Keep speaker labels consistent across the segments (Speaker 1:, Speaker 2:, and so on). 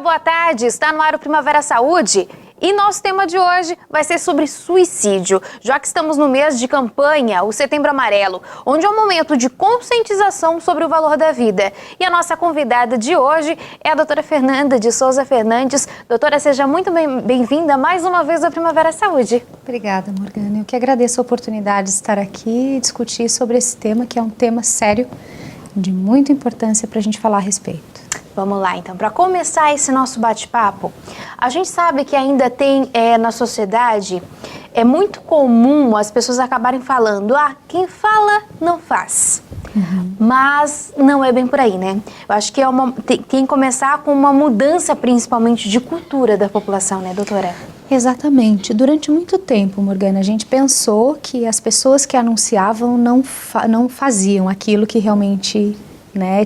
Speaker 1: boa tarde. Está no ar o Primavera Saúde. E nosso tema de hoje vai ser sobre suicídio, já que estamos no mês de campanha, o Setembro Amarelo, onde é um momento de conscientização sobre o valor da vida. E a nossa convidada de hoje é a doutora Fernanda de Souza Fernandes. Doutora, seja muito bem-vinda mais uma vez ao Primavera Saúde.
Speaker 2: Obrigada, Morgana. Eu que agradeço a oportunidade de estar aqui e discutir sobre esse tema, que é um tema sério, de muita importância para a gente falar a respeito.
Speaker 1: Vamos lá, então, para começar esse nosso bate-papo, a gente sabe que ainda tem na sociedade, é muito comum as pessoas acabarem falando, quem fala não faz. Mas não é bem por aí, né? Eu acho que tem que começar com uma mudança, principalmente, de cultura da população, né, doutora?
Speaker 2: Exatamente. Durante muito tempo, Morgana, a gente pensou que as pessoas que anunciavam não faziam aquilo que realmente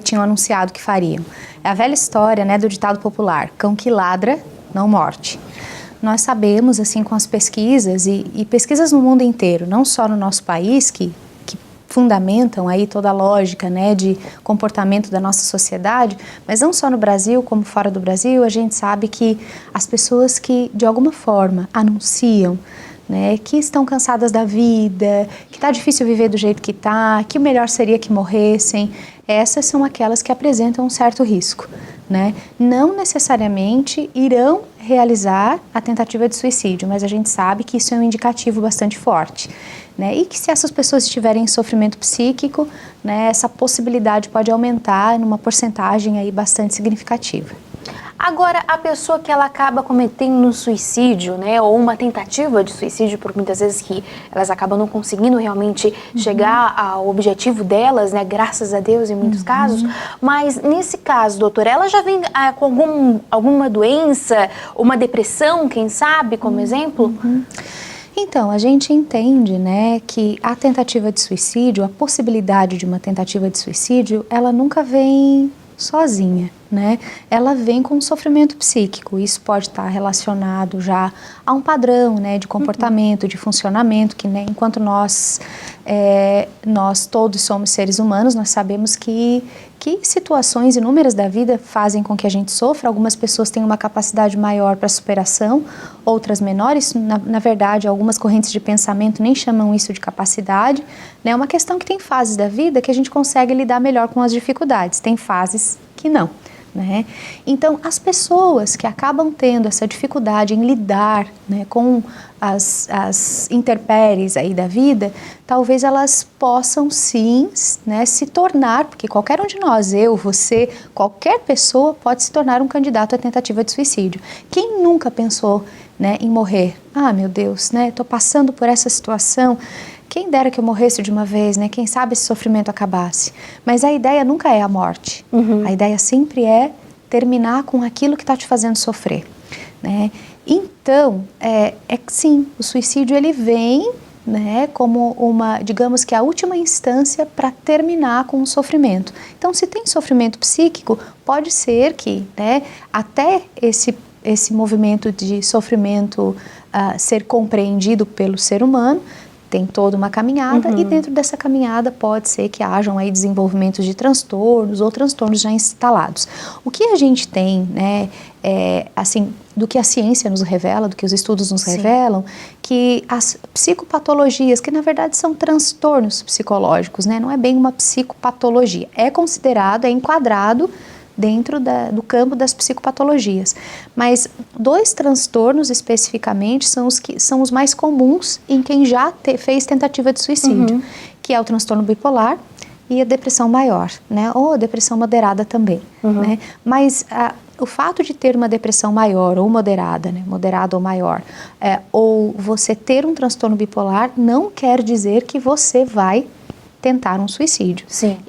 Speaker 2: tinham anunciado que fariam. É a velha história do ditado popular, cão que ladra não morde. Nós sabemos, assim, com as pesquisas e pesquisas no mundo inteiro, não só no nosso país, que fundamentam aí toda a lógica de comportamento da nossa sociedade, mas não só no Brasil como fora do Brasil, a gente sabe que as pessoas que de alguma forma anunciam que estão cansadas da vida, que está difícil viver do jeito que está, que o melhor seria que morressem, essas são aquelas que apresentam um certo risco. Não necessariamente irão realizar a tentativa de suicídio, mas a gente sabe que isso é um indicativo bastante forte. E que se essas pessoas estiverem em sofrimento psíquico, essa possibilidade pode aumentar numa porcentagem aí bastante significativa.
Speaker 1: Agora, a pessoa que ela acaba cometendo um suicídio, ou uma tentativa de suicídio, por muitas vezes que elas acabam não conseguindo realmente chegar ao objetivo delas, graças a Deus em muitos casos, mas nesse caso, doutora, ela já vem com alguma doença, uma depressão, quem sabe, como exemplo?
Speaker 2: Então, a gente entende, que a tentativa de suicídio, a possibilidade de uma tentativa de suicídio, ela nunca vem sozinha, Ela vem com um sofrimento psíquico. Isso pode estar relacionado já a um padrão, de comportamento, de funcionamento, que enquanto nós todos somos seres humanos, nós sabemos que situações inúmeras da vida fazem com que a gente sofra. Algumas pessoas têm uma capacidade maior para superação, outras menores. Na verdade, algumas correntes de pensamento nem chamam isso de capacidade. É uma questão que tem fases da vida que a gente consegue lidar melhor com as dificuldades. Tem fases que não. Então, as pessoas que acabam tendo essa dificuldade em lidar com as intempéries aí da vida, talvez elas possam sim se tornar, porque qualquer um de nós, eu, você, qualquer pessoa pode se tornar um candidato à tentativa de suicídio. Quem nunca pensou em morrer? Meu Deus, estou passando por essa situação. Quem dera que eu morresse de uma vez, Quem sabe esse sofrimento acabasse. Mas a ideia nunca é a morte. A ideia sempre é terminar com aquilo que está te fazendo sofrer. Então, sim, o suicídio ele vem como digamos que a última instância para terminar com o sofrimento. Então, se tem sofrimento psíquico, pode ser que até esse movimento de sofrimento ser compreendido pelo ser humano, tem toda uma caminhada e dentro dessa caminhada pode ser que hajam aí desenvolvimentos de transtornos ou transtornos já instalados. O que a gente tem, assim, do que a ciência nos revela, do que os estudos nos revelam, que as psicopatologias, que na verdade são transtornos psicológicos, não é bem uma psicopatologia, é considerado, é enquadrado dentro do campo das psicopatologias. Mas 2 transtornos especificamente são os mais comuns em quem já fez tentativa de suicídio, que é o transtorno bipolar e a depressão maior, ou a depressão moderada também. Mas o fato de ter uma depressão maior ou moderada, moderada ou maior, ou você ter um transtorno bipolar, não quer dizer que você vai tentar um suicídio.
Speaker 1: Sim.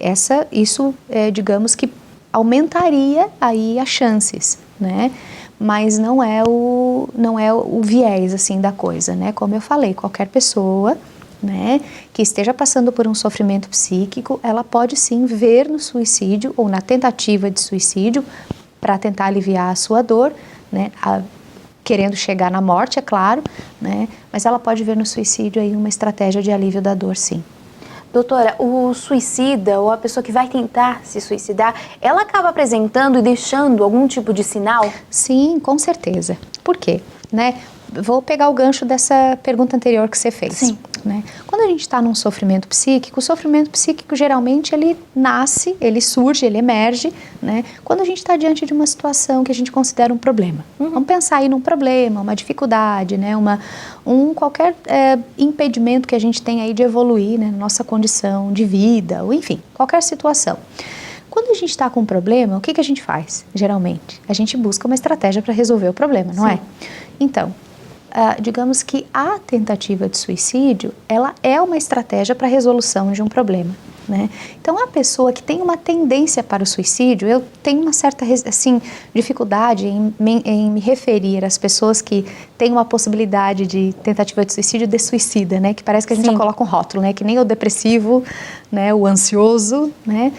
Speaker 2: Isso, digamos que aumentaria aí as chances, mas não é o viés assim da coisa, Como eu falei, qualquer pessoa, que esteja passando por um sofrimento psíquico, ela pode sim ver no suicídio ou na tentativa de suicídio para tentar aliviar a sua dor, querendo chegar na morte, é claro, mas ela pode ver no suicídio aí uma estratégia de alívio da dor, sim.
Speaker 1: Doutora, o suicida ou a pessoa que vai tentar se suicidar, ela acaba apresentando e deixando algum tipo de sinal?
Speaker 2: Sim, com certeza. Por quê? Né? Vou pegar o gancho dessa pergunta anterior que você fez.
Speaker 1: Sim.
Speaker 2: Né? Quando a gente está num sofrimento psíquico, o sofrimento psíquico geralmente ele nasce, ele surge, ele emerge, né? Quando a gente está diante de uma situação que a gente considera um problema. Vamos pensar aí num problema, uma dificuldade, né? Qualquer impedimento que a gente tem aí de evoluir, né? Na nossa condição de vida, ou enfim, qualquer situação. Quando a gente está com um problema, o que a gente faz, geralmente? A gente busca uma estratégia para resolver o problema, não é? Então, digamos que a tentativa de suicídio, ela é uma estratégia para a resolução de um problema, né? Então, a pessoa que tem uma tendência para o suicídio, eu tenho uma certa, assim, dificuldade em me referir às pessoas que têm uma possibilidade de tentativa de suicídio de suicida, né? Que parece que a gente já coloca um rótulo, né? Que nem o depressivo, né? O ansioso, né?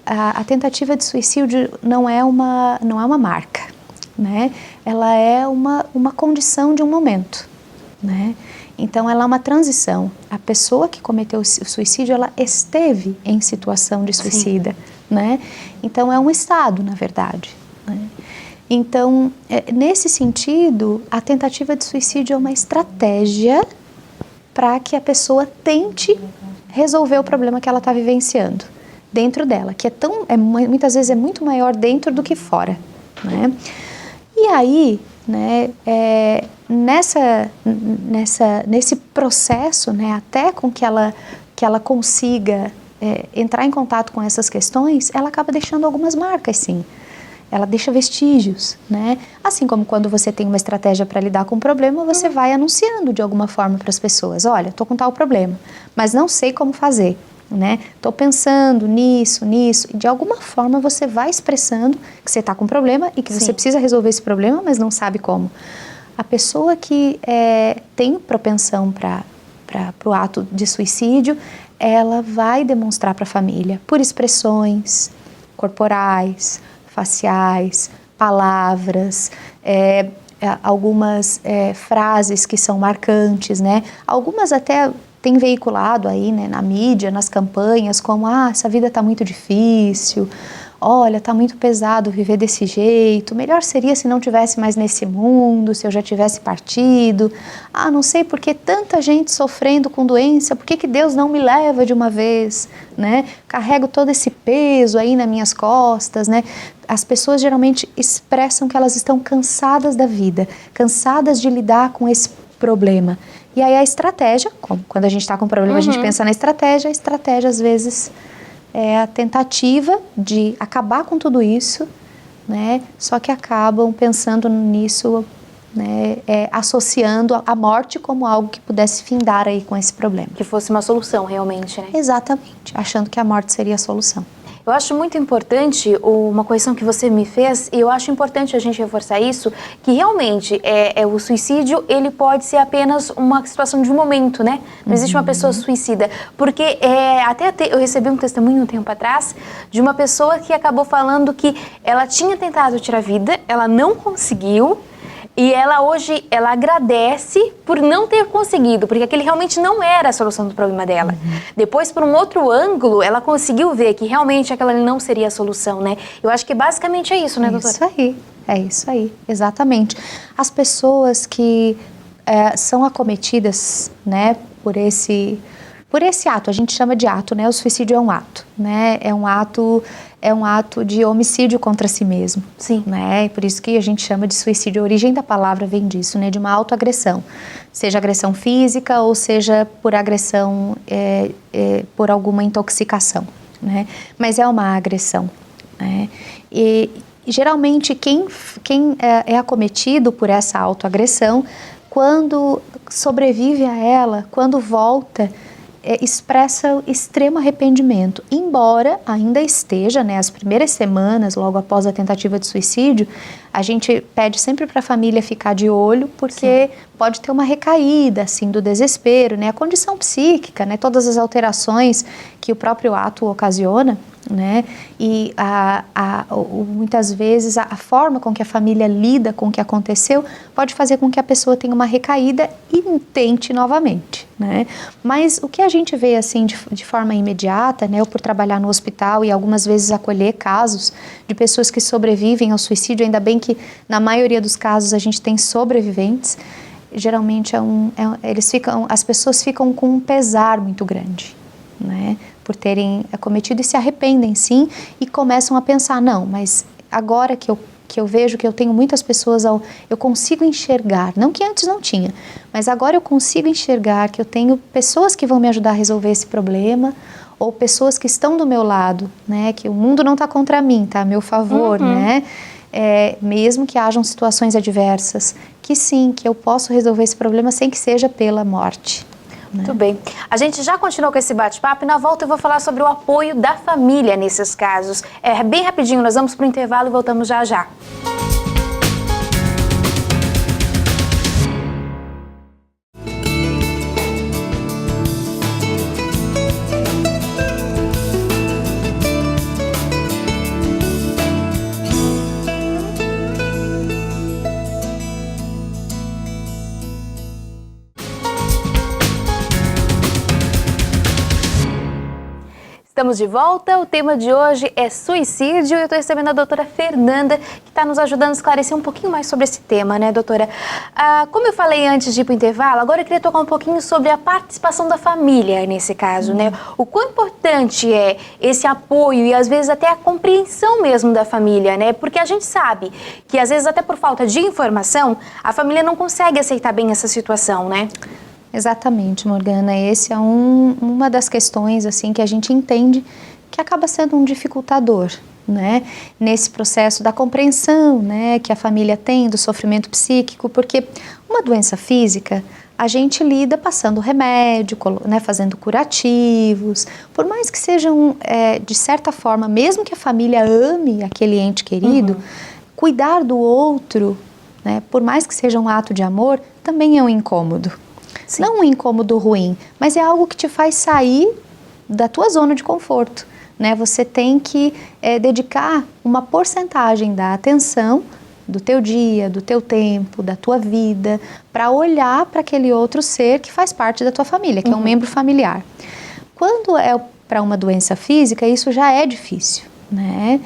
Speaker 2: A tentativa de suicídio não é uma marca, né? Ela é uma condição de um momento, né? Então, ela é uma transição. A pessoa que cometeu o suicídio, ela esteve em situação de suicida, né? Então, é um estado, na verdade, né? Então, nesse sentido, a tentativa de suicídio é uma estratégia para que a pessoa tente resolver o problema que ela está vivenciando dentro dela, que muitas vezes é muito maior dentro do que fora, né? E aí, né, nesse processo, né, até com que ela consiga entrar em contato com essas questões, ela acaba deixando algumas marcas, sim. Ela deixa vestígios, né? Assim como quando você tem uma estratégia para lidar com um problema, você vai anunciando de alguma forma para as pessoas, olha, estou com tal problema, mas não sei como fazer, né? Estou pensando nisso, e de alguma forma você vai expressando que você está com um problema e que você precisa resolver esse problema, mas não sabe como. A pessoa que tem propensão para o ato de suicídio, ela vai demonstrar para a família por expressões corporais, faciais, palavras, algumas frases que são marcantes, né? Algumas até tem veiculado aí, né, na mídia, nas campanhas, como, essa vida está muito difícil, olha, está muito pesado viver desse jeito, melhor seria se não tivesse mais nesse mundo, se eu já tivesse partido, não sei por que tanta gente sofrendo com doença, por que Deus não me leva de uma vez, né? Carrego todo esse peso aí nas minhas costas, né? As pessoas geralmente expressam que elas estão cansadas da vida, cansadas de lidar com esse problema. E aí a estratégia, quando a gente está com problema, a gente pensa na estratégia, a estratégia às vezes é a tentativa de acabar com tudo isso, né? Só que acabam pensando nisso, né? Associando a morte como algo que pudesse findar aí com esse problema.
Speaker 1: Que fosse uma solução realmente, né?
Speaker 2: Exatamente, achando que a morte seria a solução.
Speaker 1: Eu acho muito importante uma correção que você me fez, e eu acho importante a gente reforçar isso, que realmente o suicídio, ele pode ser apenas uma situação de um momento, né? Não existe uma pessoa suicida, porque eu recebi um testemunho um tempo atrás de uma pessoa que acabou falando que ela tinha tentado tirar a vida, ela não conseguiu, e ela hoje, ela agradece por não ter conseguido, porque aquele realmente não era a solução do problema dela. Depois, por um outro ângulo, ela conseguiu ver que realmente aquela não seria a solução, né? Eu acho que basicamente é isso, né, doutora?
Speaker 2: É isso aí, exatamente. As pessoas que são acometidas, né, por esse ato, a gente chama de ato, né? O suicídio é um ato, né? É um ato de homicídio contra si mesmo.
Speaker 1: Sim.
Speaker 2: Né? Por isso que a gente chama de suicídio. A origem da palavra vem disso, né? De uma autoagressão. Seja agressão física ou seja por agressão por alguma intoxicação, né? Mas é uma agressão, né? E geralmente quem é acometido por essa autoagressão, quando sobrevive a ela, quando volta, expressa extremo arrependimento, embora ainda esteja, né, as primeiras semanas, logo após a tentativa de suicídio, a gente pede sempre para a família ficar de olho, porque pode ter uma recaída, assim, do desespero, né, a condição psíquica, né, todas as alterações que o próprio ato ocasiona, né? E muitas vezes a forma com que a família lida com o que aconteceu pode fazer com que a pessoa tenha uma recaída e tente novamente, né? Mas o que a gente vê assim de forma imediata, né? Eu por trabalhar no hospital e algumas vezes acolher casos de pessoas que sobrevivem ao suicídio, ainda bem que na maioria dos casos a gente tem sobreviventes, geralmente as pessoas ficam com um pesar muito grande, né? Por terem cometido e se arrependem sim e começam a pensar, não, mas agora que eu vejo que eu tenho muitas pessoas, eu consigo enxergar, não que antes não tinha, mas agora eu consigo enxergar que eu tenho pessoas que vão me ajudar a resolver esse problema, ou pessoas que estão do meu lado, né, que o mundo não está contra mim, está a meu favor, né, mesmo que hajam situações adversas, que sim, que eu posso resolver esse problema sem que seja pela morte.
Speaker 1: Muito bem. A gente já continuou com esse bate-papo e na volta eu vou falar sobre o apoio da família nesses casos. Bem rapidinho, nós vamos para o intervalo e voltamos já já. Estamos de volta, o tema de hoje é suicídio e eu estou recebendo a doutora Fernanda, que está nos ajudando a esclarecer um pouquinho mais sobre esse tema, né, doutora? Como eu falei antes de ir para o intervalo, agora eu queria tocar um pouquinho sobre a participação da família nesse caso, né? O quão importante é esse apoio e às vezes até a compreensão mesmo da família, né? Porque a gente sabe que às vezes até por falta de informação, a família não consegue aceitar bem essa situação, né?
Speaker 2: Exatamente, Morgana. Esse é uma das questões assim que a gente entende que acaba sendo um dificultador, né? Nesse processo da compreensão, né, que a família tem do sofrimento psíquico, porque uma doença física a gente lida passando remédio, né, fazendo curativos, por mais que sejam de certa forma, mesmo que a família ame aquele ente querido, cuidar do outro, né, por mais que seja um ato de amor, também é um incômodo. Sim. Não um incômodo ruim, mas é algo que te faz sair da tua zona de conforto, né? Você tem que dedicar uma porcentagem da atenção do teu dia, do teu tempo, da tua vida, para olhar para aquele outro ser que faz parte da tua família, que é um membro familiar. Quando é para uma doença física, isso já é difícil, né?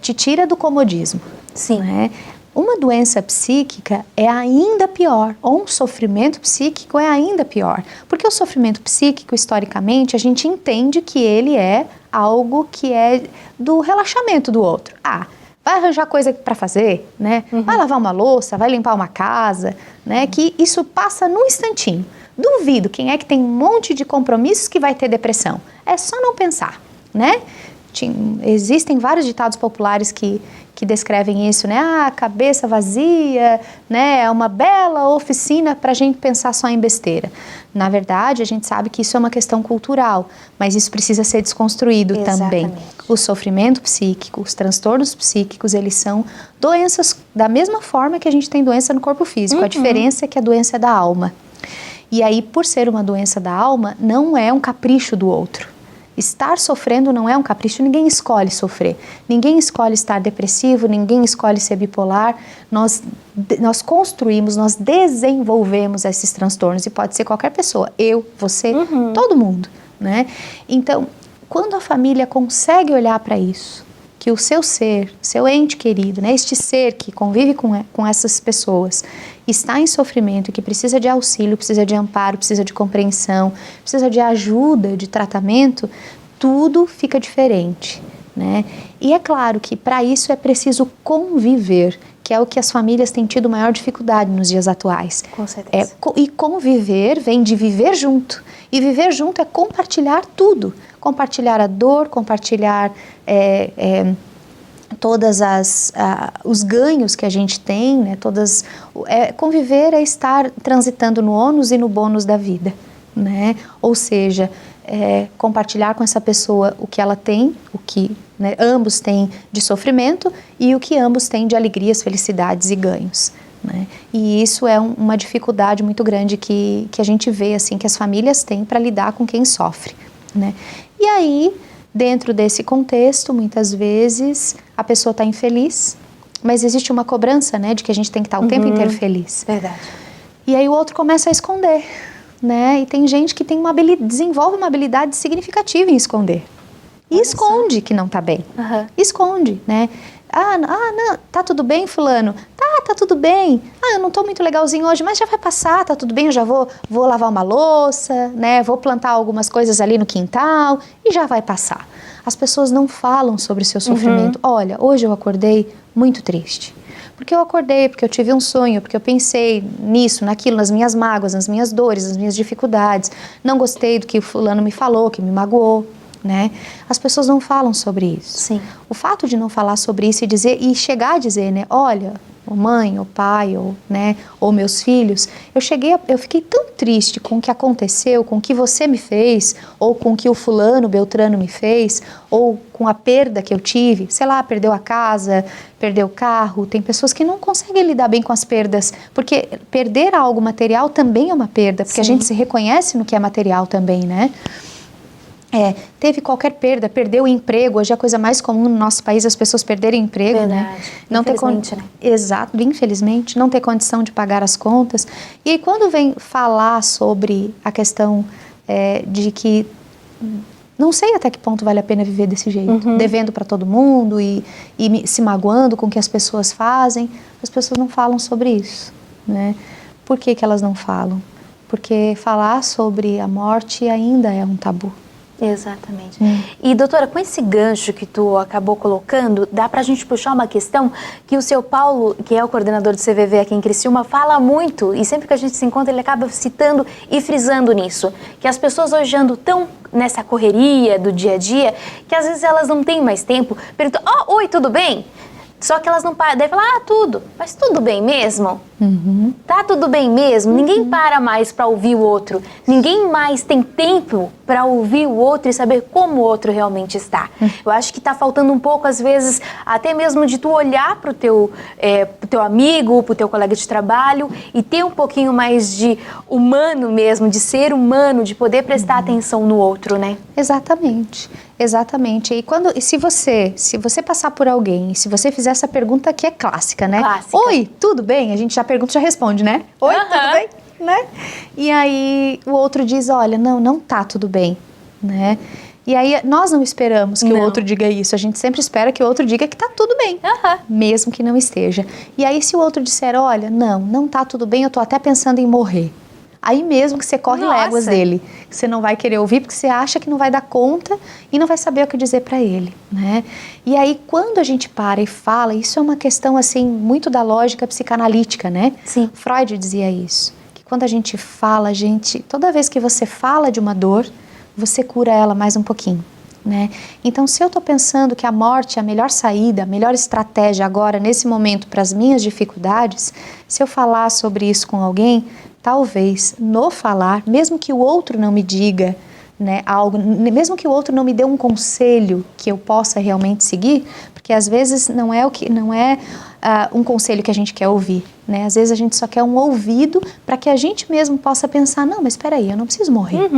Speaker 2: Te tira do comodismo.
Speaker 1: Sim.
Speaker 2: Né? Uma doença psíquica é ainda pior, ou um sofrimento psíquico é ainda pior, porque o sofrimento psíquico, historicamente, a gente entende que ele é algo que é do relaxamento do outro. Vai arranjar coisa para fazer, né? Vai lavar uma louça, vai limpar uma casa, né? Que isso passa num instantinho. Duvido quem é que tem um monte de compromissos que vai ter depressão. É só não pensar, né? Existem vários ditados populares que descrevem isso, né? Cabeça vazia, né? É uma bela oficina para a gente pensar só em besteira. Na verdade, a gente sabe que isso é uma questão cultural, mas isso precisa ser desconstruído. Exatamente. Também. O sofrimento psíquico, os transtornos psíquicos, eles são doenças da mesma forma que a gente tem doença no corpo físico. A diferença é que a doença é da alma. E aí, por ser uma doença da alma, não é um capricho do outro. Estar sofrendo não é um capricho, ninguém escolhe sofrer, ninguém escolhe estar depressivo, ninguém escolhe ser bipolar, nós construímos, nós desenvolvemos esses transtornos e pode ser qualquer pessoa, eu, você, todo mundo, né? Então, quando a família consegue olhar para isso, que o seu ser, seu ente querido, né, este ser que convive com essas pessoas, está em sofrimento e que precisa de auxílio, precisa de amparo, precisa de compreensão, precisa de ajuda, de tratamento, tudo fica diferente, né? E é claro que para isso é preciso conviver, que é o que as famílias têm tido maior dificuldade nos dias atuais.
Speaker 1: Com certeza.
Speaker 2: E conviver vem de viver junto. E viver junto é compartilhar tudo. Compartilhar a dor, compartilhar todas os ganhos que a gente tem, né? Conviver é estar transitando no ônus e no bônus da vida, né? Ou seja, compartilhar com essa pessoa o que ela tem, o que, né, ambos têm de sofrimento e o que ambos têm de alegrias, felicidades e ganhos, né? E isso é uma dificuldade muito grande que a gente vê, assim, que as famílias têm para lidar com quem sofre, né? E aí Dentro desse contexto, muitas vezes, a pessoa está infeliz, mas existe uma cobrança, né, de que a gente tem que estar o tempo inteiro feliz.
Speaker 1: Verdade.
Speaker 2: E aí o outro começa a esconder, né? E tem gente que tem desenvolve uma habilidade significativa em esconder. E esconde que não está bem. Esconde, né? Não, tá tudo bem, fulano? Tá tudo bem. Eu não tô muito legalzinho hoje, mas já vai passar, tá tudo bem, eu já vou lavar uma louça, né? Vou plantar algumas coisas ali no quintal e já vai passar. As pessoas não falam sobre o seu sofrimento. Olha, hoje eu acordei muito triste. Porque eu acordei, porque eu tive um sonho, porque eu pensei nisso, naquilo, nas minhas mágoas, nas minhas dores, nas minhas dificuldades. Não gostei do que o fulano me falou, que me magoou. Né? As pessoas não falam sobre isso.
Speaker 1: Sim.
Speaker 2: O fato de não falar sobre isso e chegar a dizer, né, olha, mãe, ou pai, ou meus filhos, eu fiquei tão triste com o que aconteceu, com o que você me fez, ou com o que o fulano, Beltrano me fez, ou com a perda que eu tive, sei lá, perdeu a casa, perdeu o carro. Tem pessoas que não conseguem lidar bem com as perdas, porque perder algo material também é uma perda, porque a gente se reconhece no que é material também, né? Teve qualquer perda, perdeu o emprego, hoje é a coisa mais comum no nosso país as pessoas perderem emprego, né?
Speaker 1: Não infelizmente, né?
Speaker 2: Exato, infelizmente, não ter condição de pagar as contas. E aí quando vem falar sobre a questão de que não sei até que ponto vale a pena viver desse jeito, devendo para todo mundo e se magoando com o que as pessoas fazem, as pessoas não falam sobre isso, né? Por que elas não falam? Porque falar sobre a morte ainda é um tabu.
Speaker 1: Exatamente. E doutora, com esse gancho que tu acabou colocando, dá pra gente puxar uma questão que o seu Paulo, que é o coordenador do CVV aqui em Criciúma, fala muito, e sempre que a gente se encontra ele acaba citando e frisando nisso, que as pessoas hoje andam tão nessa correria do dia a dia, que às vezes elas não têm mais tempo, perguntam, oi, tudo bem? Só que elas não param, daí falam, tudo, mas tudo bem mesmo? Tá tudo bem mesmo? Ninguém para mais para ouvir o outro, ninguém mais tem tempo para ouvir o outro e saber como o outro realmente está. Eu acho que tá faltando um pouco, às vezes, até mesmo de tu olhar pro teu amigo, pro teu colega de trabalho e ter um pouquinho mais de humano mesmo, de ser humano, de poder prestar atenção no outro, né?
Speaker 2: Exatamente. Exatamente. E se você passar por alguém, se você fizer essa pergunta que é clássica, né?
Speaker 1: Clássica.
Speaker 2: Oi, tudo bem? A gente já pergunta e já responde, né? Oi, tudo bem? Né? E aí o outro diz, olha, não tá tudo bem, né? E aí nós não esperamos que o outro diga isso, a gente sempre espera que o outro diga que tá tudo bem, mesmo que não esteja. E aí se o outro disser, olha, não tá tudo bem, eu tô até pensando em morrer. Aí mesmo que você corre léguas dele, você não vai querer ouvir porque você acha que não vai dar conta e não vai saber o que dizer para ele, né? E aí quando a gente para e fala, isso é uma questão assim muito da lógica psicanalítica, né?
Speaker 1: Sim.
Speaker 2: Freud dizia isso, que quando a gente fala, toda vez que você fala de uma dor, você cura ela mais um pouquinho, né? Então se eu tô pensando que a morte é a melhor saída, a melhor estratégia agora nesse momento para as minhas dificuldades, se eu falar sobre isso com alguém, talvez no falar, mesmo que o outro não me diga, né, algo, mesmo que o outro não me dê um conselho que eu possa realmente seguir, porque às vezes não é um conselho que a gente quer ouvir, né? Às vezes a gente só quer um ouvido para que a gente mesmo possa pensar, não, mas espera aí, eu não preciso morrer.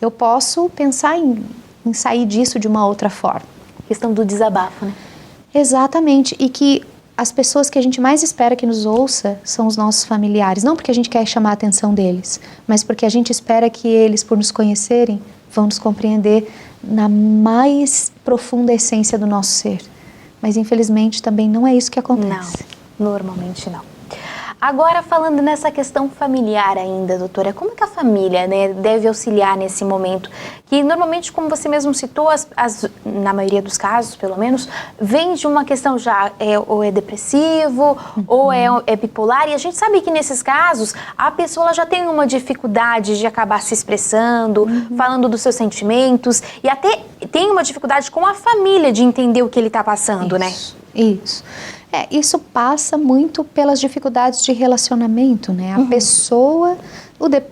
Speaker 2: Eu posso pensar em sair disso de uma outra forma.
Speaker 1: Questão do desabafo, né?
Speaker 2: Exatamente, e que as pessoas que a gente mais espera que nos ouça são os nossos familiares, não porque a gente quer chamar a atenção deles, mas porque a gente espera que eles, por nos conhecerem, vão nos compreender na mais profunda essência do nosso ser. Mas infelizmente também não é isso que acontece.
Speaker 1: Não, normalmente não. Agora, falando nessa questão familiar ainda, doutora, como é que a família, né, deve auxiliar nesse momento? Que normalmente, como você mesmo citou, na maioria dos casos, pelo menos, vem de uma questão já, ou é depressivo, ou é bipolar, e a gente sabe que nesses casos, a pessoa já tem uma dificuldade de acabar se expressando, falando dos seus sentimentos, e até tem uma dificuldade com a família de entender o que ele está passando, né?
Speaker 2: Isso. Isso passa muito pelas dificuldades de relacionamento, né? A pessoa,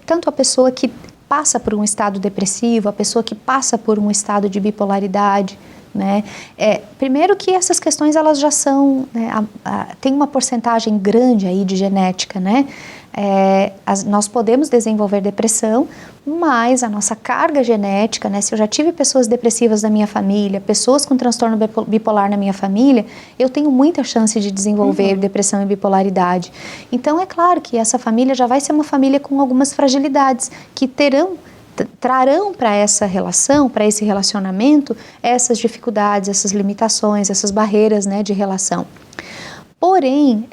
Speaker 2: tanto a pessoa que passa por um estado depressivo, a pessoa que passa por um estado de bipolaridade, né? Primeiro que essas questões elas já são, né, tem uma porcentagem grande aí de genética, né? nós podemos desenvolver depressão, mas a nossa carga genética, né, se eu já tive pessoas depressivas na minha família, pessoas com transtorno bipolar na minha família, eu tenho muita chance de desenvolver depressão e bipolaridade. Então é claro que essa família já vai ser uma família com algumas fragilidades que trarão para essa relação, para esse relacionamento, essas dificuldades, essas limitações, essas barreiras, né, de relação. Porém,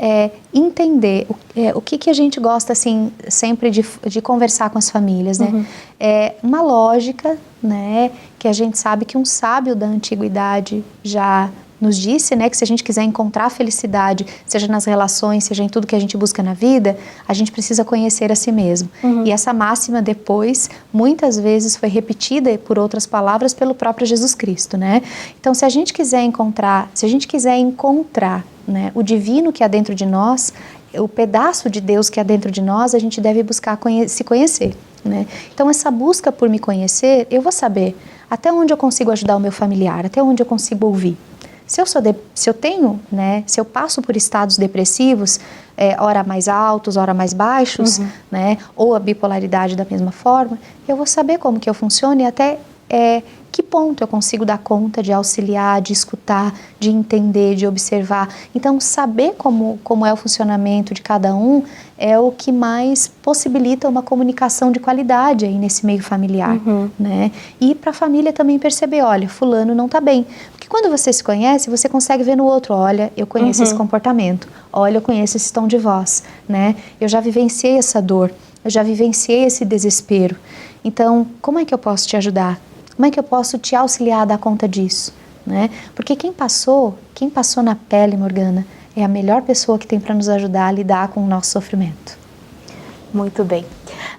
Speaker 2: entender o que a gente gosta assim, sempre de conversar com as famílias, né? É uma lógica, né, que a gente sabe que um sábio da antiguidade já nos disse, né, que se a gente quiser encontrar felicidade, seja nas relações, seja em tudo que a gente busca na vida, a gente precisa conhecer a si mesmo. E essa máxima depois, muitas vezes foi repetida por outras palavras pelo próprio Jesus Cristo, né? Então, se a gente quiser encontrar, né, o divino que há dentro de nós, o pedaço de Deus que há dentro de nós, a gente deve buscar se conhecer, né? Então, essa busca por me conhecer, eu vou saber até onde eu consigo ajudar o meu familiar, até onde eu consigo ouvir. Se eu passo por estados depressivos, ora mais altos, ora mais baixos, né, ou a bipolaridade da mesma forma, eu vou saber como que eu funciono e até que ponto eu consigo dar conta de auxiliar, de escutar, de entender, de observar. Então, saber como é o funcionamento de cada um é o que mais possibilita uma comunicação de qualidade aí nesse meio familiar, né? E para a família também perceber, olha, fulano não está bem. Porque quando você se conhece, você consegue ver no outro, olha, eu conheço esse comportamento, olha, eu conheço esse tom de voz, né? Eu já vivenciei essa dor, eu já vivenciei esse desespero. Então, como é que eu posso te ajudar? Como é que eu posso te auxiliar a dar conta disso? Né? Porque quem passou na pele, Morgana, é a melhor pessoa que tem para nos ajudar a lidar com o nosso sofrimento.
Speaker 1: Muito bem.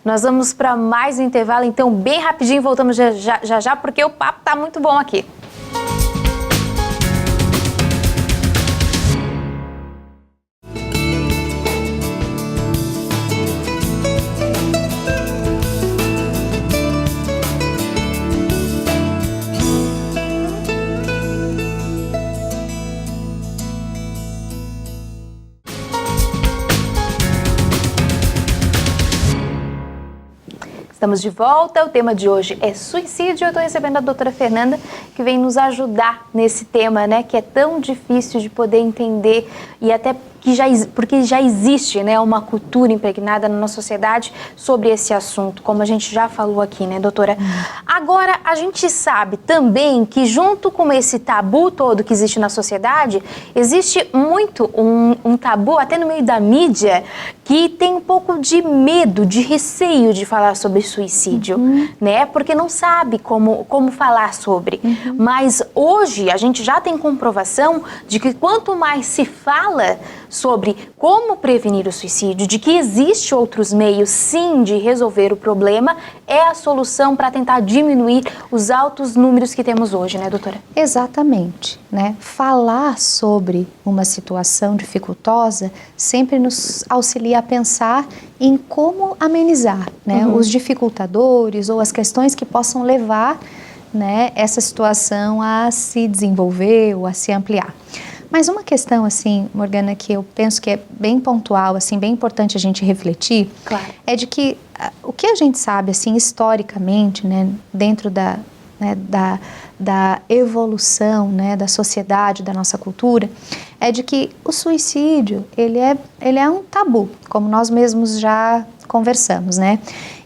Speaker 1: Nós vamos para mais um intervalo, então bem rapidinho, voltamos já, porque o papo tá muito bom aqui. Estamos de volta, o tema de hoje é suicídio. Eu estou recebendo a doutora Fernanda, que vem nos ajudar nesse tema, né, que é tão difícil de poder entender e até porque já existe, né, uma cultura impregnada na nossa sociedade sobre esse assunto, como a gente já falou aqui, né, doutora? Agora, a gente sabe também que junto com esse tabu todo que existe na sociedade, existe muito um tabu, até no meio da mídia, que tem um pouco de medo, de receio de falar sobre suicídio, né? Porque não sabe como falar sobre. Mas hoje a gente já tem comprovação de que quanto mais se fala sobre como prevenir o suicídio, de que existe outros meios, sim, de resolver o problema, é a solução para tentar diminuir os altos números que temos hoje, né, doutora?
Speaker 2: Exatamente, né? Falar sobre uma situação dificultosa sempre nos auxilia a pensar em como amenizar, né, os dificultadores ou as questões que possam levar, né, essa situação a se desenvolver ou a se ampliar. Mas uma questão, assim, Morgana, que eu penso que é bem pontual, assim, bem importante a gente refletir, claro, é de que o que a gente sabe, assim, historicamente, né, dentro da evolução, né, da sociedade, da nossa cultura, é de que o suicídio, ele é um tabu, como nós mesmos já conversamos, né?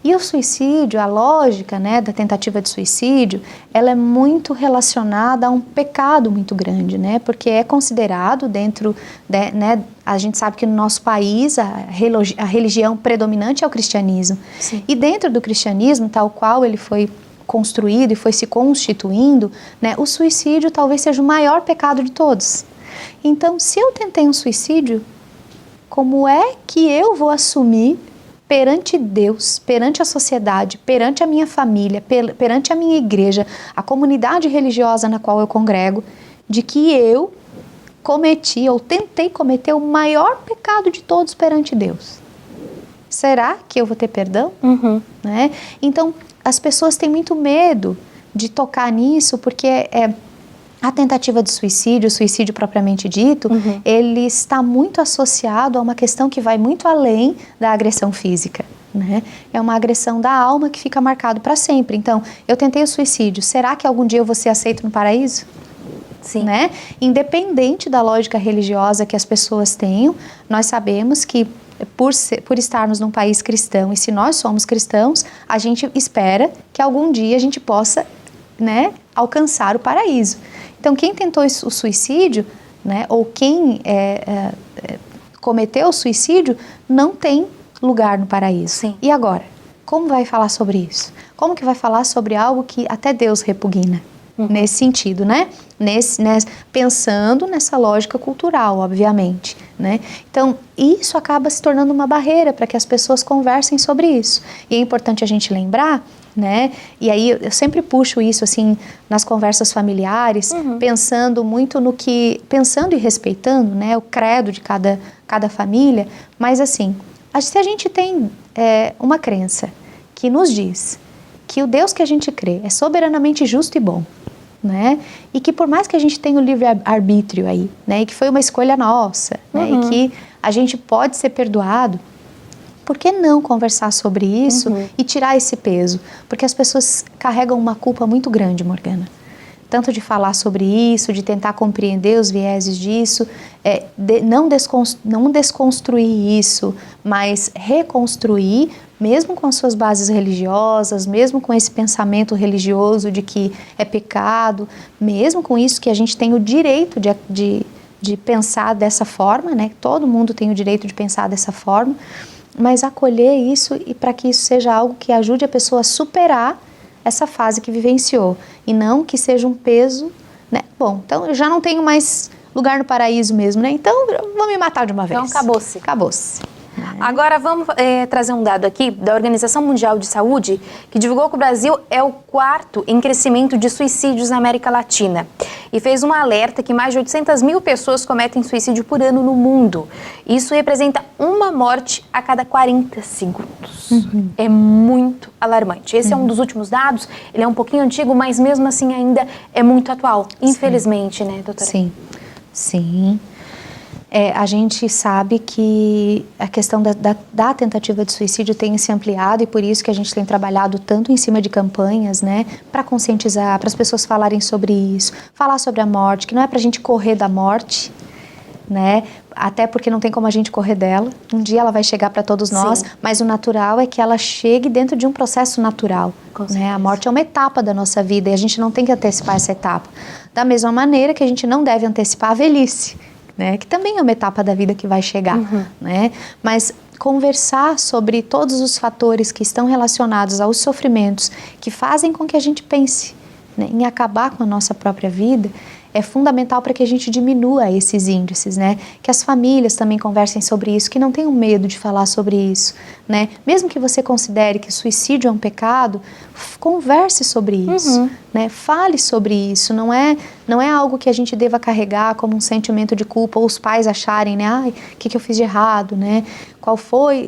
Speaker 2: E o suicídio, a lógica, né, da tentativa de suicídio, ela é muito relacionada a um pecado muito grande, né? Porque é considerado dentro, né, a gente sabe que no nosso país a religião predominante é o cristianismo. Sim. E dentro do cristianismo, tal qual ele foi construído e foi se constituindo, né, o suicídio talvez seja o maior pecado de todos. Então, se eu tentei um suicídio, como é que eu vou assumir perante Deus, perante a sociedade, perante a minha família, perante a minha igreja, a comunidade religiosa na qual eu congrego, de que eu cometi ou tentei cometer o maior pecado de todos perante Deus? Será que eu vou ter perdão? Né? Então, as pessoas têm muito medo de tocar nisso porque a tentativa de suicídio, o suicídio propriamente dito, ele está muito associado a uma questão que vai muito além da agressão física, né? É uma agressão da alma que fica marcado para sempre. Então, eu tentei o suicídio, será que algum dia eu vou ser aceito no paraíso?
Speaker 1: Sim.
Speaker 2: Né? Independente da lógica religiosa que as pessoas tenham, nós sabemos que por estarmos num país cristão, e se nós somos cristãos, a gente espera que algum dia a gente possa, né, alcançar o paraíso. Então, quem tentou o suicídio, né, ou quem cometeu o suicídio, não tem lugar no paraíso.
Speaker 1: Sim.
Speaker 2: E agora? Como vai falar sobre isso? Como que vai falar sobre algo que até Deus repugna? Nesse sentido, né? Pensando nessa lógica cultural, obviamente, né? Então, isso acaba se tornando uma barreira para que as pessoas conversem sobre isso. E é importante a gente lembrar, né? E aí eu sempre puxo isso assim nas conversas familiares, pensando muito no que, pensando e respeitando, né, o credo de cada família, mas assim, se a gente tem uma crença que nos diz que o Deus que a gente crê é soberanamente justo e bom, né? E que por mais que a gente tenha o livre-arbítrio aí, né? E que foi uma escolha nossa, né? E que a gente pode ser perdoado, por que não conversar sobre isso e tirar esse peso? Porque as pessoas carregam uma culpa muito grande, Morgana. Tanto de falar sobre isso, de tentar compreender os vieses disso, não desconstruir isso, mas reconstruir, mesmo com as suas bases religiosas, mesmo com esse pensamento religioso de que é pecado, mesmo com isso que a gente tem o direito de pensar dessa forma, né? Todo mundo tem o direito de pensar dessa forma, mas acolher isso e para que isso seja algo que ajude a pessoa a superar essa fase que vivenciou e não que seja um peso, né? Bom, então eu já não tenho mais lugar no paraíso mesmo, né? Então vou me matar de uma vez.
Speaker 1: Então acabou-se.
Speaker 2: Acabou-se.
Speaker 1: Agora vamos trazer um dado aqui da Organização Mundial de Saúde, que divulgou que o Brasil é o 4º em crescimento de suicídios na América Latina. E fez um alerta que mais de 800 mil pessoas cometem suicídio por ano no mundo. Isso representa uma morte a cada 40 segundos. É muito alarmante. Esse é um dos últimos dados, ele é um pouquinho antigo, mas mesmo assim ainda é muito atual. Infelizmente, né, doutora?
Speaker 2: Sim, sim. A gente sabe que a questão da tentativa de suicídio tem se ampliado e por isso que a gente tem trabalhado tanto em cima de campanhas, né, para conscientizar, para as pessoas falarem sobre isso, falar sobre a morte, que não é para a gente correr da morte, né, até porque não tem como a gente correr dela, um dia ela vai chegar para todos nós, mas o natural é que ela chegue dentro de um processo natural, né, a morte é uma etapa da nossa vida e a gente não tem que antecipar essa etapa, da mesma maneira que a gente não deve antecipar a velhice, né, que também é uma etapa da vida que vai chegar, né, mas conversar sobre todos os fatores que estão relacionados aos sofrimentos que fazem com que a gente pense, né, em acabar com a nossa própria vida é fundamental para que a gente diminua esses índices, né? Que as famílias também conversem sobre isso, que não tenham medo de falar sobre isso, né? Mesmo que você considere que o suicídio é um pecado, converse sobre isso, né? Fale sobre isso, não é algo que a gente deva carregar como um sentimento de culpa ou os pais acharem, né? Ai, o que eu fiz de errado, né?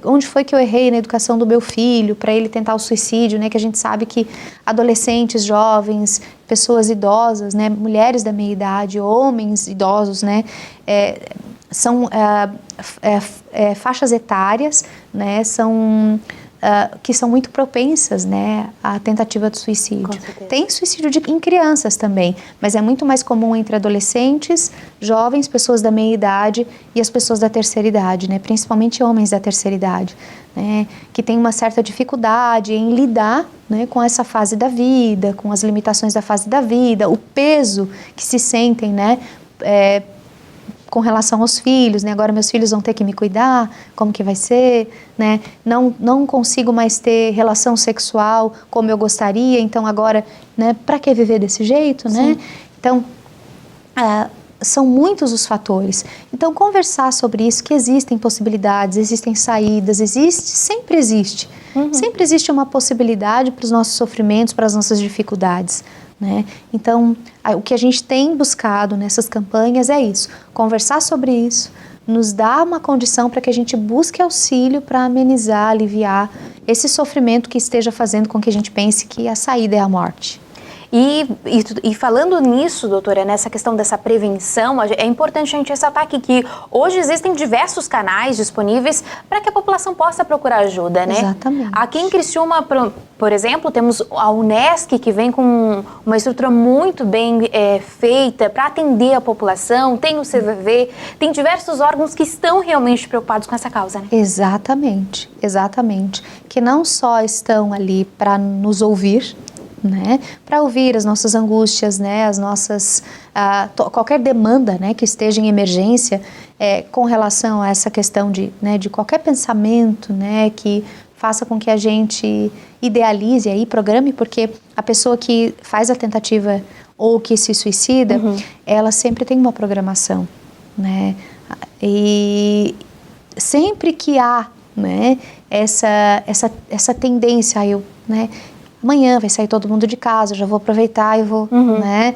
Speaker 2: Onde foi que eu errei na educação do meu filho para ele tentar o suicídio, né? Que a gente sabe que adolescentes, jovens, pessoas idosas, né? Mulheres da meia idade, homens idosos, né? São faixas etárias, né? Que são muito propensas, né, à tentativa de suicídio. Tem suicídio em crianças também, mas é muito mais comum entre adolescentes, jovens, pessoas da meia idade e as pessoas da terceira idade, né, principalmente homens da terceira idade, né, que tem uma certa dificuldade em lidar, né, com essa fase da vida, com as limitações da fase da vida, o peso que se sentem, né, com relação aos filhos, né? Agora meus filhos vão ter que me cuidar, como que vai ser, né? Não consigo mais ter relação sexual como eu gostaria, então agora, né? Para que viver desse jeito, né? Então, são muitos os fatores. Então, conversar sobre isso, que existem possibilidades, existem saídas, sempre existe. Sempre existe uma possibilidade para os nossos sofrimentos, para as nossas dificuldades, né? Então, o que a gente tem buscado nessas campanhas é isso, conversar sobre isso, nos dá uma condição para que a gente busque auxílio para amenizar, aliviar esse sofrimento que esteja fazendo com que a gente pense que a saída é a morte.
Speaker 1: E falando nisso, doutora, nessa questão dessa prevenção, é importante a gente ressaltar aqui que hoje existem diversos canais disponíveis para que a população possa procurar ajuda, né?
Speaker 2: Exatamente.
Speaker 1: Aqui em Criciúma, por exemplo, temos a Unesc, que vem com uma estrutura muito bem feita para atender a população, tem o CVV, tem diversos órgãos que estão realmente preocupados com essa causa, né?
Speaker 2: Exatamente, exatamente. Que não só estão ali para nos ouvir, né, para ouvir as nossas angústias, né, as nossas qualquer demanda, né, que esteja em emergência com relação a essa questão de qualquer pensamento, né, que faça com que a gente idealize aí, programe, porque a pessoa que faz a tentativa ou que se suicida, ela sempre tem uma programação, né, e sempre que há, né, essa tendência, amanhã vai sair todo mundo de casa, já vou aproveitar e vou, né?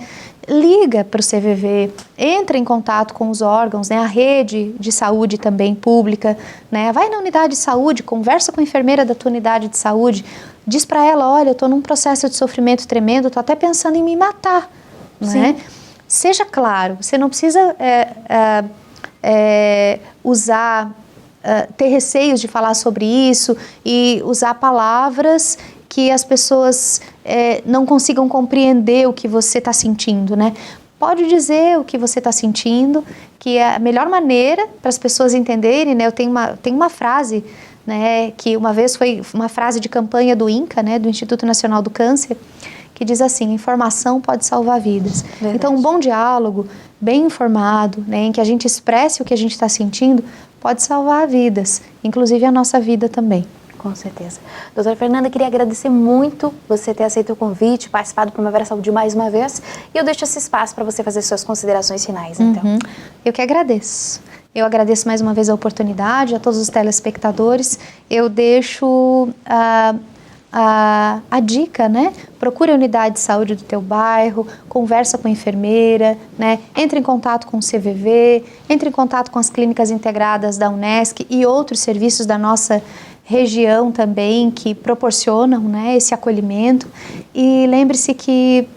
Speaker 2: Liga para o CVV, entra em contato com os órgãos, né? A rede de saúde também pública, né? Vai na unidade de saúde, conversa com a enfermeira da tua unidade de saúde, diz para ela, olha, eu estou num processo de sofrimento tremendo, estou até pensando em me matar, né? Seja claro, você não precisa ter receios de falar sobre isso e usar palavras que as pessoas não consigam compreender o que você está sentindo, né? Pode dizer o que você está sentindo, que é a melhor maneira para as pessoas entenderem, né? Eu tenho uma frase, né, que uma vez foi uma frase de campanha do INCA, né, do Instituto Nacional do Câncer, que diz assim, informação pode salvar vidas. Verdade. Então, um bom diálogo, bem informado, né, em que a gente expresse o que a gente está sentindo, pode salvar vidas, inclusive a nossa vida também.
Speaker 1: Com certeza. Doutora Fernanda, queria agradecer muito você ter aceito o convite, participado do Primavera Saúde mais uma vez, e eu deixo esse espaço para você fazer suas considerações finais, então.
Speaker 2: Eu que agradeço. Eu agradeço mais uma vez a oportunidade, a todos os telespectadores. Eu deixo a dica, né? Procure a unidade de saúde do teu bairro, conversa com a enfermeira, né? Entre em contato com o CVV, entre em contato com as clínicas integradas da Unesc e outros serviços da nossa região também que proporcionam, né, esse acolhimento. E lembre-se que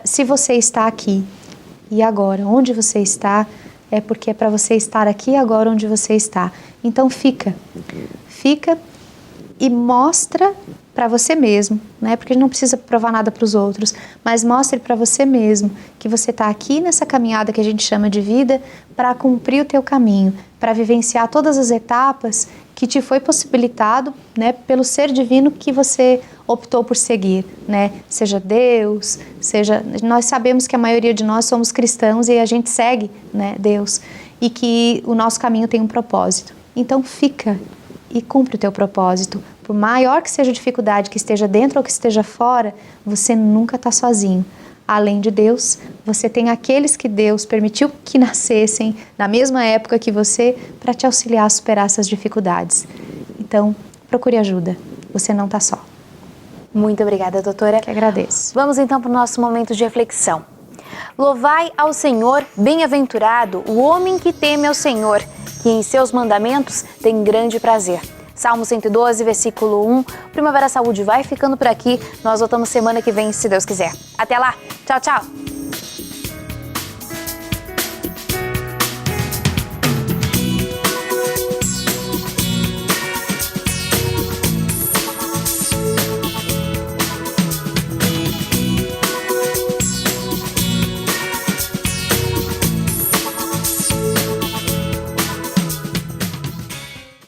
Speaker 2: se você está aqui e agora, onde você está, é porque é para você estar aqui agora onde você está. Então fica e mostra para você mesmo, né? Porque não precisa provar nada para os outros, mas mostre para você mesmo que você está aqui nessa caminhada que a gente chama de vida para cumprir o teu caminho, para vivenciar todas as etapas que te foi possibilitado, né, pelo ser divino que você optou por seguir, né? Seja Deus, nós sabemos que a maioria de nós somos cristãos e a gente segue, né, Deus, e que o nosso caminho tem um propósito. Então fica e cumpre o teu propósito. Por maior que seja a dificuldade que esteja dentro ou que esteja fora, você nunca está sozinho. Além de Deus, você tem aqueles que Deus permitiu que nascessem na mesma época que você para te auxiliar a superar essas dificuldades. Então, procure ajuda. Você não está só.
Speaker 1: Muito obrigada, doutora.
Speaker 2: Que agradeço.
Speaker 1: Vamos então para o nosso momento de reflexão. Louvai ao Senhor, bem-aventurado o homem que teme ao Senhor, que em seus mandamentos tem grande prazer. Salmo 112, versículo 1. Primavera Saúde vai ficando por aqui. Nós voltamos semana que vem, se Deus quiser. Até lá. Tchau, tchau.